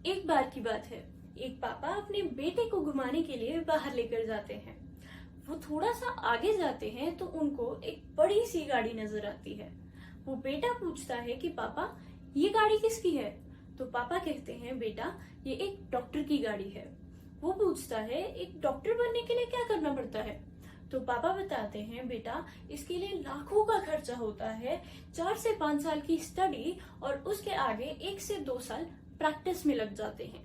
एक बार की बात है, एक पापा अपने बेटे को घुमाने के लिए बाहर लेकर जाते हैं। वो थोड़ा सा आगे जाते हैं तो उनको एक बड़ी सी गाड़ी नजर आती है। वो बेटा पूछता है कि पापा ये गाड़ी किसकी है? तो पापा कहते हैं बेटा ये एक डॉक्टर की गाड़ी है। वो पूछता है एक डॉक्टर बनने के लिए क्या करना पड़ता है? तो पापा बताते हैं बेटा इसके लिए लाखों का खर्चा होता है, 4 से 5 साल की स्टडी और उसके आगे 1 से 2 साल प्रैक्टिस में लग जाते हैं।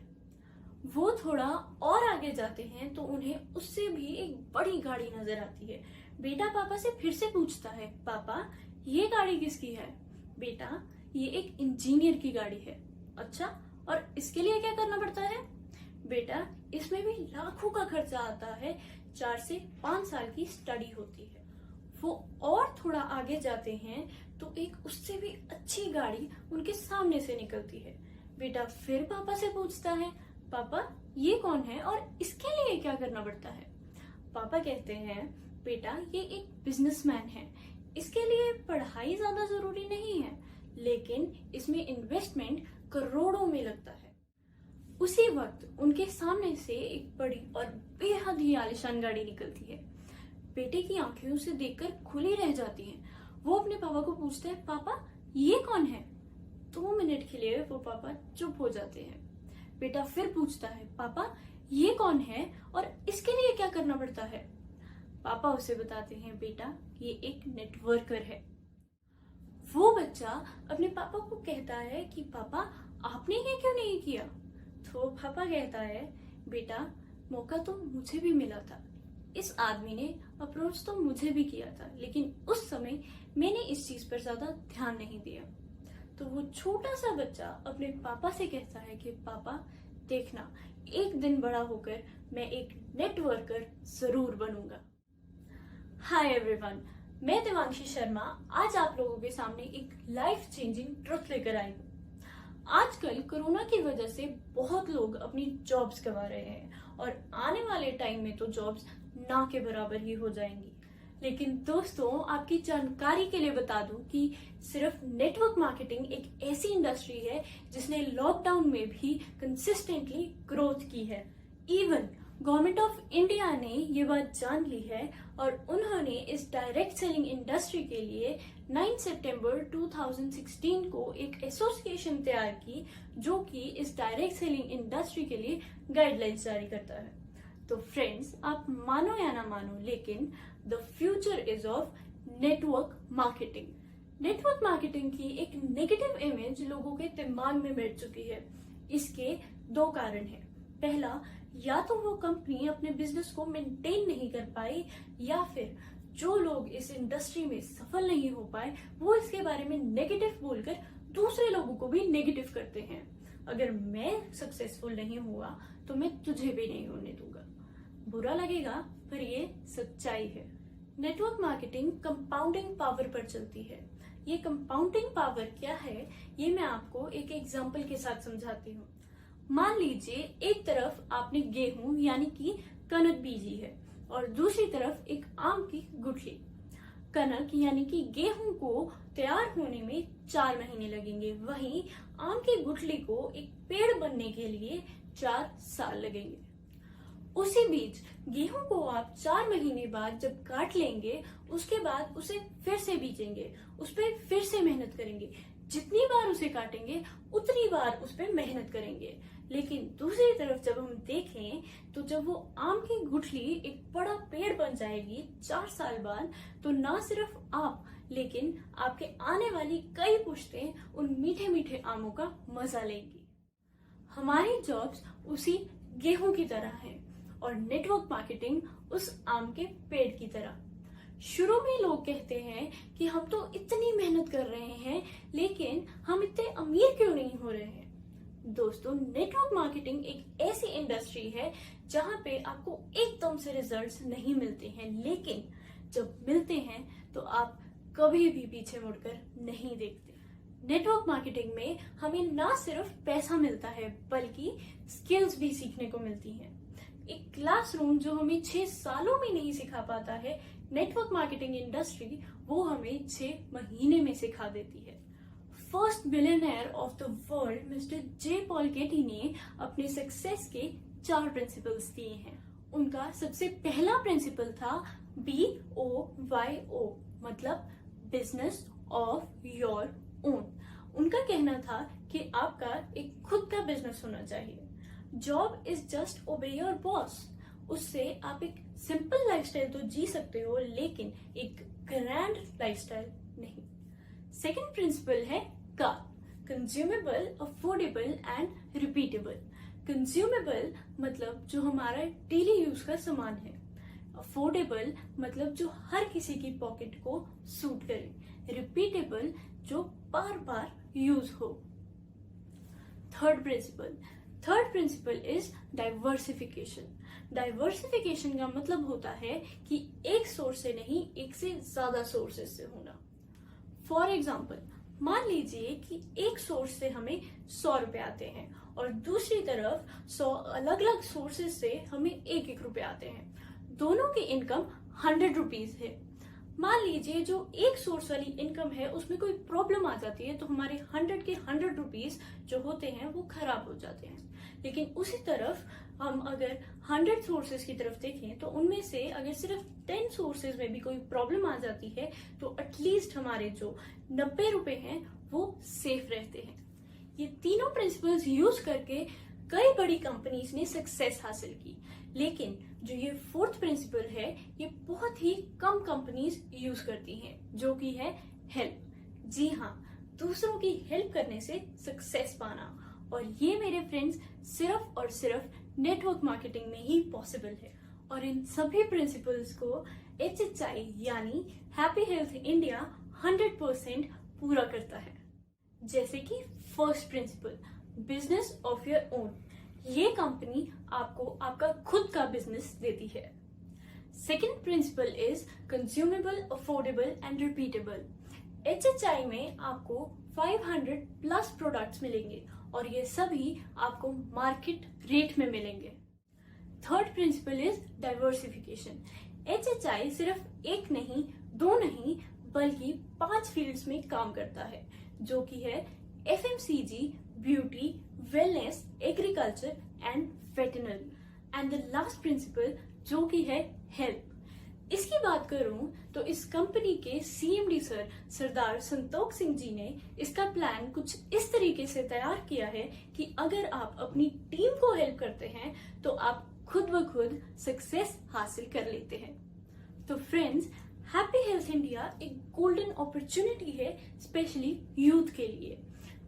वो थोड़ा और आगे जाते हैं तो उन्हें उससे भी एक बड़ी गाड़ी नजर आती है। बेटा पापा से फिर से पूछता है पापा ये गाड़ी किसकी है? बेटा ये एक इंजीनियर की गाड़ी है। अच्छा, और इसके लिए क्या करना पड़ता है? बेटा इसमें भी लाखों का खर्चा आता है, 4 से 5 साल की स्टडी होती है। वो और थोड़ा आगे जाते हैं तो एक उससे भी अच्छी गाड़ी उनके सामने से निकलती है। बेटा फिर पापा से पूछता है पापा ये कौन है और इसके लिए क्या करना पड़ता है? पापा कहते हैं बेटा ये एक बिजनेसमैन है, इसके लिए पढ़ाई ज्यादा जरूरी नहीं है, लेकिन इसमें इन्वेस्टमेंट करोड़ों में लगता है। उसी वक्त उनके सामने से एक बड़ी और बेहद ही आलीशान गाड़ी निकलती है। बेटे की आंखें उसे देखकर खुली रह जाती हैं। वो अपने पापा को पूछते हैं पापा ये कौन है? 2 मिनट के लिए वो पापा चुप हो जाते हैं। बेटा फिर पूछता है पापा ये कौन है और इसके लिए क्या करना पड़ता है? पापा उसे बताते हैं बेटा ये एक नेटवर्कर है। वो बच्चा अपने पापा को कहता है कि पापा आपने ये क्यों नहीं किया? तो पापा कहता है बेटा मौका तो मुझे भी मिला था, इस आदमी ने अप्रोच तो मुझे भी किया था, लेकिन उस समय मैंने इस चीज पर ज्यादा ध्यान नहीं दिया। तो वो छोटा सा बच्चा अपने पापा से कहता है कि पापा देखना एक दिन बड़ा होकर मैं एक नेटवर्कर जरूर बनूंगा। हाय एवरीवन, मैं देवांशी शर्मा आज आप लोगों के सामने एक लाइफ चेंजिंग ट्रुथ लेकर आई हूँ। आजकल कोरोना की वजह से बहुत लोग अपनी जॉब्स गंवा रहे हैं और आने वाले टाइम में तो जॉब्स ना के बराबर ही हो जाएंगी। लेकिन दोस्तों आपकी जानकारी के लिए बता दूं कि सिर्फ नेटवर्क मार्केटिंग एक ऐसी इंडस्ट्री है जिसने लॉकडाउन में भी कंसिस्टेंटली ग्रोथ की है। इवन गवर्नमेंट ऑफ इंडिया ने ये बात जान ली है और उन्होंने इस डायरेक्ट सेलिंग इंडस्ट्री के लिए 9 सितंबर 2016 को एक एसोसिएशन तैयार की जो कि इस डायरेक्ट सेलिंग इंडस्ट्री के लिए गाइडलाइंस जारी करता है। तो फ्रेंड्स आप मानो या ना मानो, लेकिन the future is of network marketing. Network marketing की एक नेगेटिव इमेज लोगों के दिमाग में बैठ चुकी है। इसके 2 कारण हैं। पहला, या तो वो कंपनी अपने बिजनेस को मेंटेन नहीं कर पाई, या फिर जो लोग इस इंडस्ट्री में सफल नहीं हो पाए वो इसके बारे में नेगेटिव बोलकर दूसरे लोगों को भी नेगेटिव करते हैं। अगर मैं सक्सेसफुल नहीं हुआ तो मैं तुझे भी नहीं होने दूंगा। बुरा लगेगा पर ये सच्चाई है। नेटवर्क मार्केटिंग कंपाउंडिंग पावर पर चलती है। ये कंपाउंडिंग पावर क्या है ये मैं आपको एक एग्जांपल के साथ समझाती हूँ। मान लीजिए एक तरफ आपने गेहूं यानी कि कनक बीजी है और दूसरी तरफ एक आम की गुठली। कनक यानी कि गेहूं को तैयार होने में 4 महीने लगेंगे, वहीं आम की गुठली को एक पेड़ बनने के लिए 4 साल लगेंगे। उसी बीच गेहूं को आप 4 महीने बाद जब काट लेंगे उसके बाद उसे फिर से बीजेंगे, उस पर फिर से मेहनत करेंगे। जितनी बार उसे काटेंगे उतनी बार उस पर मेहनत करेंगे। लेकिन दूसरी तरफ जब हम देखें तो जब वो आम की गुठली एक बड़ा पेड़ बन जाएगी 4 साल बाद, तो ना सिर्फ आप लेकिन आपके आने वाली कई पुश्तें उन मीठे मीठे आमों का मजा लेंगी। हमारी जॉब्स उसी गेहूं की तरह है और नेटवर्क मार्केटिंग उस आम के पेड़ की तरह। शुरू में लोग कहते हैं कि हम तो इतनी मेहनत कर रहे हैं लेकिन हम इतने अमीर क्यों नहीं हो रहे हैं? दोस्तों नेटवर्क मार्केटिंग एक ऐसी इंडस्ट्री है जहां पे आपको एकदम से रिजल्ट्स नहीं मिलते हैं, लेकिन जब मिलते हैं तो आप कभी भी पीछे मुड़कर नहीं देखते। नेटवर्क मार्केटिंग में हमें ना सिर्फ पैसा मिलता है बल्कि स्किल्स भी सीखने को मिलती हैं। एक क्लासरूम जो हमें 6 सालों में नहीं सिखा पाता है, नेटवर्क मार्केटिंग इंडस्ट्री वो हमें 6 महीने में सिखा देती है। First billionaire of the world mister J Paul Getty ने अपने सक्सेस के 4 प्रिंसिपल्स दिए हैं। उनका सबसे पहला प्रिंसिपल था BOYO, मतलब बिजनेस ऑफ योर ओन। उनका कहना था कि आपका एक खुद का बिजनेस होना चाहिए। जॉब इज जस्ट ओबे योर बॉस। उससे आप एक सिंपल लाइफस्टाइल तो जी सकते हो, लेकिन एक ग्रैंड लाइफस्टाइल नहीं। सेकंड प्रिंसिपल है consumable, affordable and repeatable. Consumable मतलब जो हमारा डेली यूज का सामान है। अफोर्डेबल मतलब जो हर किसी की पॉकेट को सूट करे। रिपीटेबल जो बार बार यूज हो। Third principal is diversification. Diversification का मतलब होता है कि एक सोर्स से नहीं, एक से ज्यादा सोर्सेज से होना। फॉर एग्जाम्पल, मान लीजिए कि एक सोर्स से हमें 100 रुपए आते हैं और दूसरी तरफ 100 अलग अलग सोर्सेज से हमें 1-1 रुपए आते हैं। दोनों की इनकम 100 रुपीज है। मान लीजिए जो एक सोर्स वाली इनकम है उसमें कोई प्रॉब्लम आ जाती है तो हमारे 100 के 100 रुपीज जो होते हैं वो खराब हो जाते हैं। लेकिन उसी तरफ हम अगर 100 सोर्सेज की तरफ देखें तो उनमें से अगर सिर्फ 10 सोर्सेज में भी कोई प्रॉब्लम आ जाती है तो एटलीस्ट हमारे जो 90 रुपए हैं वो सेफ रहते हैं। ये तीनों प्रिंसिपल्स यूज करके कई बड़ी कंपनीज ने सक्सेस हासिल की, लेकिन जो ये फोर्थ प्रिंसिपल है ये बहुत ही कम कंपनीज यूज करती हैं, जो कि है हेल्प। जी हाँ, दूसरों की हेल्प करने से सक्सेस पाना। और ये मेरे फ्रेंड्स सिर्फ और सिर्फ नेटवर्क मार्केटिंग में ही पॉसिबल है। और इन सभी प्रिंसिपल्स को HHI यानी हैप्पी हेल्थ इंडिया 100% पूरा करता है। जैसे कि first principle, business of your own. ये कंपनी आपको आपका खुद का बिजनेस देती है। Second principle is consumable, affordable and repeatable. HHI में आपको 500 प्लस प्रोडक्ट्स मिलेंगे और ये सभी आपको मार्केट रेट में मिलेंगे। Third principal is diversification. HHI सिर्फ 1 नहीं, 2 नहीं, बल्कि 5 फील्ड्स में काम करता है, जो कि है FMCG, beauty, wellness, agriculture and veterinary. And the last principle जो कि है हेल्प। इसकी बात करूं तो इस कंपनी के CMD सर सरदार संतोख सिंह जी ने इसका प्लान कुछ इस तरीके से तैयार किया है कि अगर आप अपनी टीम को हेल्प करते हैं तो आप खुद ब खुद सक्सेस हासिल कर लेते हैं। तो फ्रेंड्स, हैप्पी हेल्थ इंडिया एक गोल्डन अपॉर्चुनिटी है स्पेशली यूथ के लिए।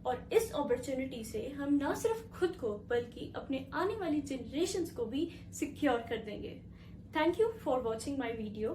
और इस अपॉर्चुनिटी से हम न सिर्फ खुद को बल्कि अपने आने वाली जनरेशन्स को भी सिक्योर कर देंगे। Thank you for watching my video.